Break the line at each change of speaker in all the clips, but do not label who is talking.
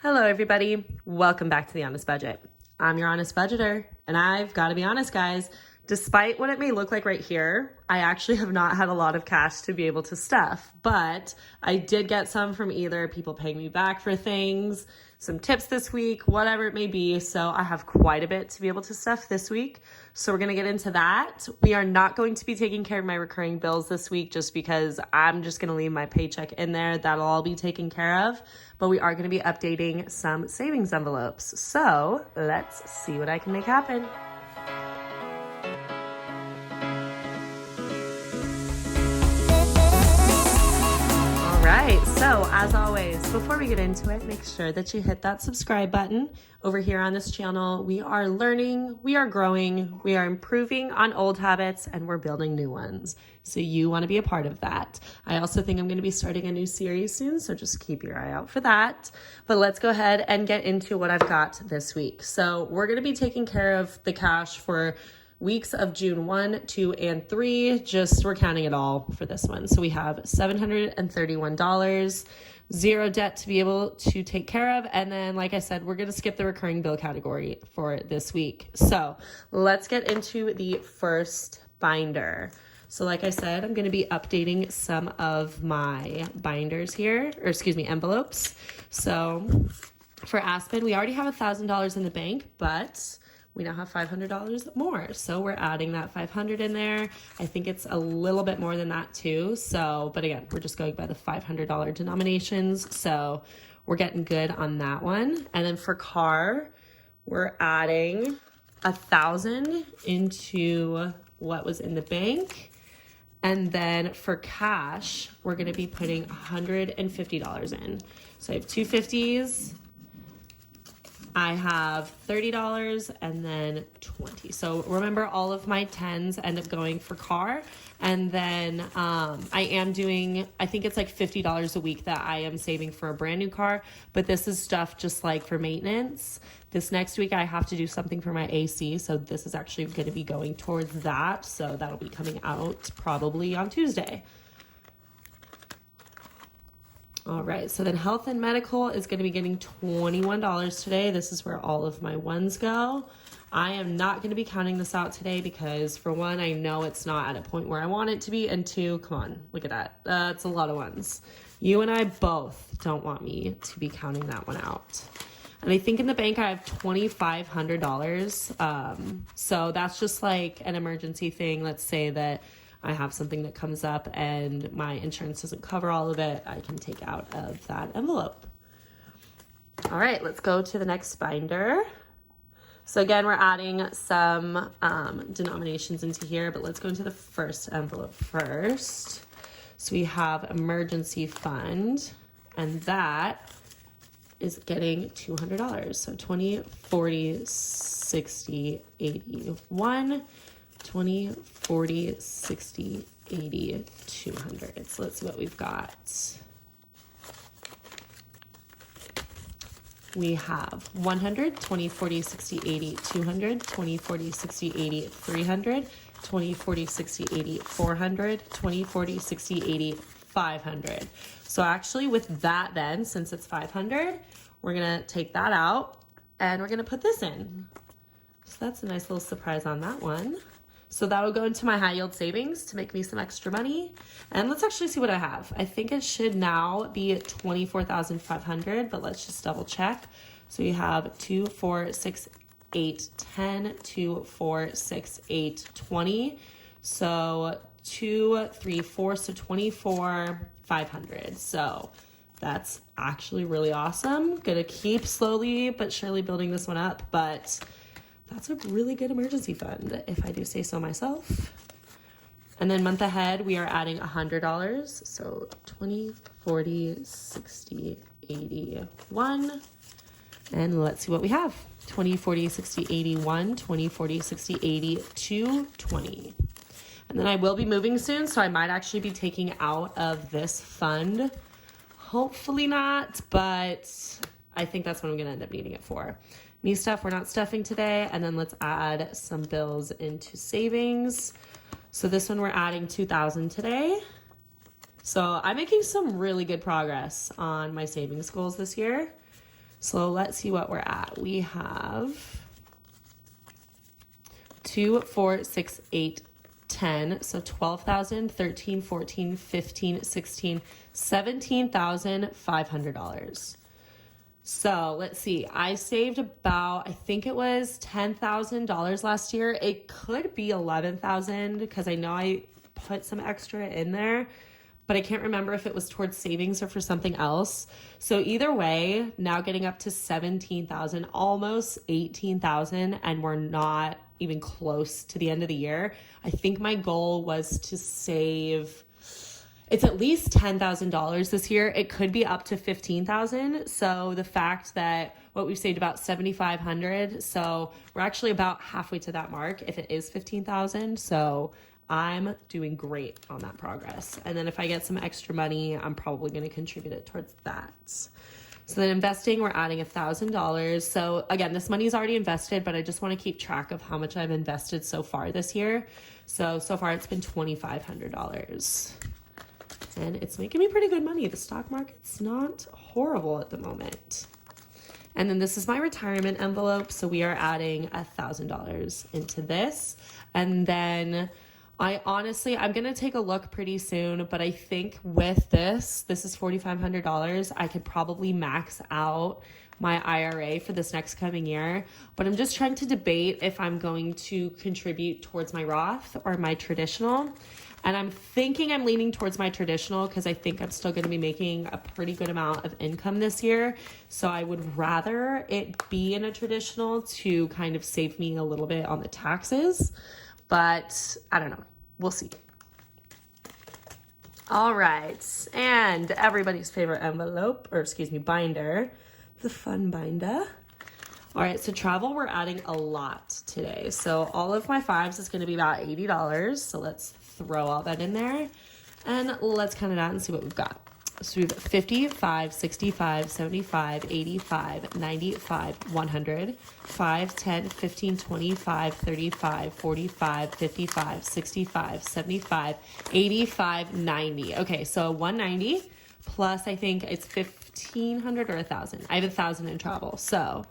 Hello everybody, welcome back to The Honest Budget. I'm your honest budgeter, and I've got to be honest guys, despite what it may look like right here, I actually have not had a lot of cash to be able to stuff, but I did get some from either people paying me back for things, some tips this week, whatever it may be, so I have quite a bit to be able to stuff this week. So we're gonna get into that. We are not going to be taking care of my recurring bills this week just because I'm just gonna leave my paycheck in there. That'll all be taken care of, but we are gonna be updating some savings envelopes. So let's see what I can make happen. Right, so as always, before we get into it, make sure that you hit that subscribe button. Over here on this channel, we are learning, we are growing, we are improving on old habits, and we're building new ones. So you want to be a part of that. I also think I'm going to be starting a new series soon, so just keep your eye out for that. But let's go ahead and get into what I've got this week. So we're going to be taking care of the cash for weeks of June 1, 2, and 3, we're counting it all for this one. So we have $731, zero debt to be able to take care of. And then, like I said, we're going to skip the recurring bill category for this week. So let's get into the first binder. So like I said, I'm going to be updating some of my binders here, envelopes. So for Aspen, we already have $1,000 in the bank, but we now have $500 more. So we're adding that $500 in there. I think it's a little bit more than that too. So, but again, we're just going by the $500 denominations. So we're getting good on that one. And then for car, we're adding 1,000 into what was in the bank. And then for cash, we're gonna be putting $150 in. So I have two 50s. I have $30 and then 20. So remember, all of my 10s end up going for car. And then I am doing, I think it's like $50 a week that I am saving for a brand new car. But this is stuff just like for maintenance. This next week I have to do something for my AC. So this is actually going to be going towards that. So that'll be coming out probably on Tuesday. All right, so then health and medical is going to be getting $21 today. This is where all of my ones go. I am not going to be counting this out today because, for one, I know it's not at a point where I want it to be, and two, come on, look at that. That's a lot of ones. You and I both don't want me to be counting that one out. And I think in the bank I have $2,500. So that's just like an emergency thing. Let's say that I have something that comes up and my insurance doesn't cover all of it, I can take out of that envelope. All right, let's go to the next binder. So again, we're adding some denominations into here, but let's go into the first envelope first. So we have emergency fund, and that is getting $200. So 20, 40, 60, 81, 20, 40, 60, 80, 200. So let's see what we've got. We have 100, 20, 40, 60, 80, 200, 20, 40, 60, 80, 300, 20, 40, 60, 80, 400, 20, 40, 60, 80, 500. So actually with that then, since it's 500, we're gonna take that out and we're gonna put this in. So that's a nice little surprise on that one. So that will go into my high yield savings to make me some extra money. And let's actually see what I have. I think it should now be at 24,500, but let's just double check. So you have 2, 4, 6, 8, 10, 2, 4, 6, 8, 20. So 2, 3, 4, so 24,500. So that's actually really awesome. Gonna keep slowly but surely building this one up, but that's a really good emergency fund, if I do say so myself. And then month ahead, we are adding $100. So 20, 40, 60, 81. And let's see what we have. 20, 40, 60, 81, 20, 40, 60, 80, 220. And then I will be moving soon, so I might actually be taking out of this fund. Hopefully not, but I think that's what I'm gonna end up needing it for. New stuff we're not stuffing today, and then let's add some bills into savings. So this one we're adding $2,000 today. So I'm making some really good progress on my savings goals this year. So let's see what we're at. We have 2, 4, 6, 8, 10. So 12,000, 13, 14, 15, 16, $17,500. So let's see. I saved about, I think it was $10,000 last year. It could be 11,000 because I know I put some extra in there, but I can't remember if it was towards savings or for something else. So either way, now getting up to 17,000, almost 18,000, and we're not even close to the end of the year. I think my goal was to save, it's at least $10,000 this year. It could be up to 15,000. So the fact that what we've saved about 7,500. So we're actually about halfway to that mark if it is 15,000. So I'm doing great on that progress. And then if I get some extra money, I'm probably going to contribute it towards that. So then investing, we're adding $1,000. So again, this money is already invested, but I just want to keep track of how much I've invested so far this year. So far it's been $2,500. And it's making me pretty good money. The stock market's not horrible at the moment. And then this is my retirement envelope. So we are adding $1,000 into this. And then I'm going to take a look pretty soon, but I think with this is $4,500. I could probably max out my IRA for this next coming year, but I'm just trying to debate if I'm going to contribute towards my Roth or my traditional. And I'm thinking I'm leaning towards my traditional because I think I'm still going to be making a pretty good amount of income this year. So I would rather it be in a traditional to kind of save me a little bit on the taxes. But I don't know. We'll see. All right. And everybody's favorite binder, the fun binder. All right. So travel, we're adding a lot today. So all of my fives is going to be about $80. So let's throw all that in there and let's count it out and see what we've got. So we have 55, 65, 75, 85, 95, 100, 5, 10, 15, 25, 35, 45, 55, 65, 75, 85, 90. Okay, so 190 plus I think it's 1,500 or 1,000. I have 1,000 in travel. So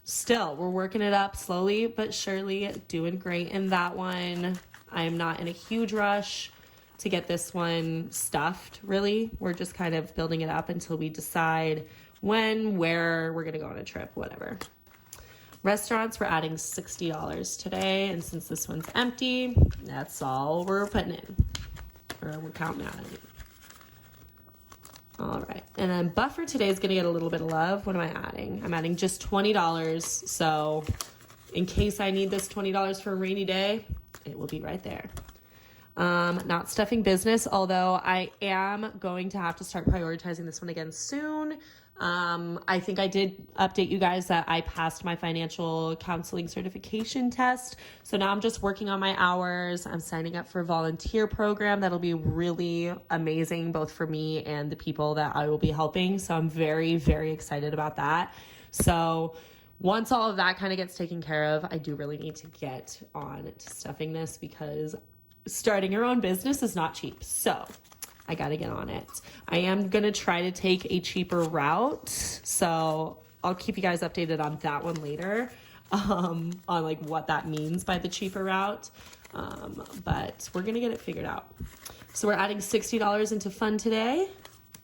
still, we're working it up slowly but surely, doing great in that one. I'm not in a huge rush to get this one stuffed, really. We're just kind of building it up until we decide when, where we're gonna go on a trip, whatever. Restaurants, we're adding $60 today, and since this one's empty, that's all we're putting in, or we're counting out. All right, and then buffer today is gonna get a little bit of love. What am I adding? I'm adding just $20, so in case I need this $20 for a rainy day, it will be right there. Not stuffing business, although I am going to have to start prioritizing this one again soon. I think I did update you guys that I passed my financial counseling certification test. So now I'm just working on my hours. I'm signing up for a volunteer program that'll be really amazing, both for me and the people that I will be helping. So I'm very, very excited about that. So once all of that kind of gets taken care of, I do really need to get on to stuffing this because starting your own business is not cheap. So I got to get on it. I am going to try to take a cheaper route. So I'll keep you guys updated on that one later, on like what that means by the cheaper route. But we're going to get it figured out. So we're adding $60 into fun today.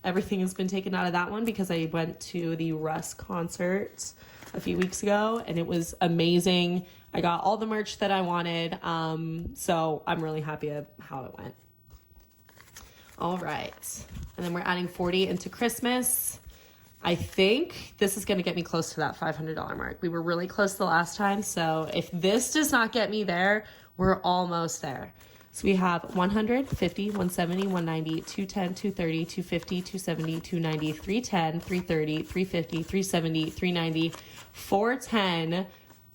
Everything has been taken out of that one because I went to the Russ concert a few weeks ago and it was amazing. I got all the merch that I wanted. So I'm really happy at how it went. All right. And then we're adding 40 into Christmas. I think this is going to get me close to that $500 mark. We were really close the last time. So if this does not get me there, we're almost there. So we have 100, 50, 170, 190, 210, 230, 250, 270, 290, 310, 330, 350, 370, 390, 410,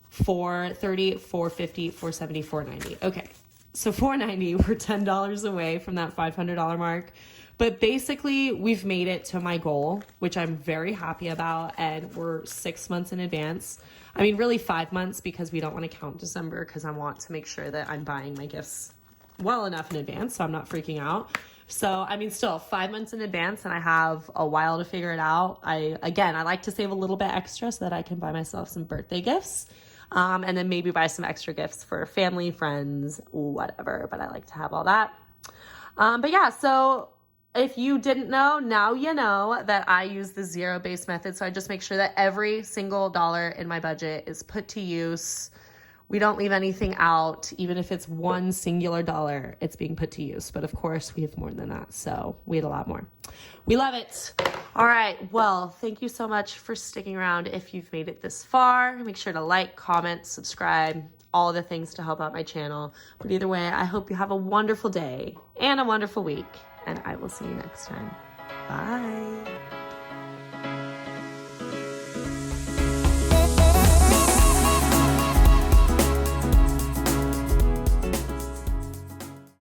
430, 450, 470, 490. Okay. So 490, we're $10 away from that $500 mark. But basically, we've made it to my goal, which I'm very happy about. And we're 6 months in advance. I mean, really 5 months because we don't want to count December because I want to make sure that I'm buying my gifts well enough in advance so I'm not freaking out. So, I mean, still 5 months in advance and I have a while to figure it out. I like to save a little bit extra so that I can buy myself some birthday gifts. And then maybe buy some extra gifts for family, friends, whatever. But I like to have all that. But yeah, so if you didn't know, now you know that I use the zero-based method. So I just make sure that every single dollar in my budget is put to use. We don't leave anything out. Even if it's one singular dollar, it's being put to use. But of course, we have more than that. So we had a lot more. We love it. All right. Well, thank you so much for sticking around. If you've made it this far, make sure to like, comment, subscribe, all the things to help out my channel. But either way, I hope you have a wonderful day and a wonderful week. And I will see you next time. Bye.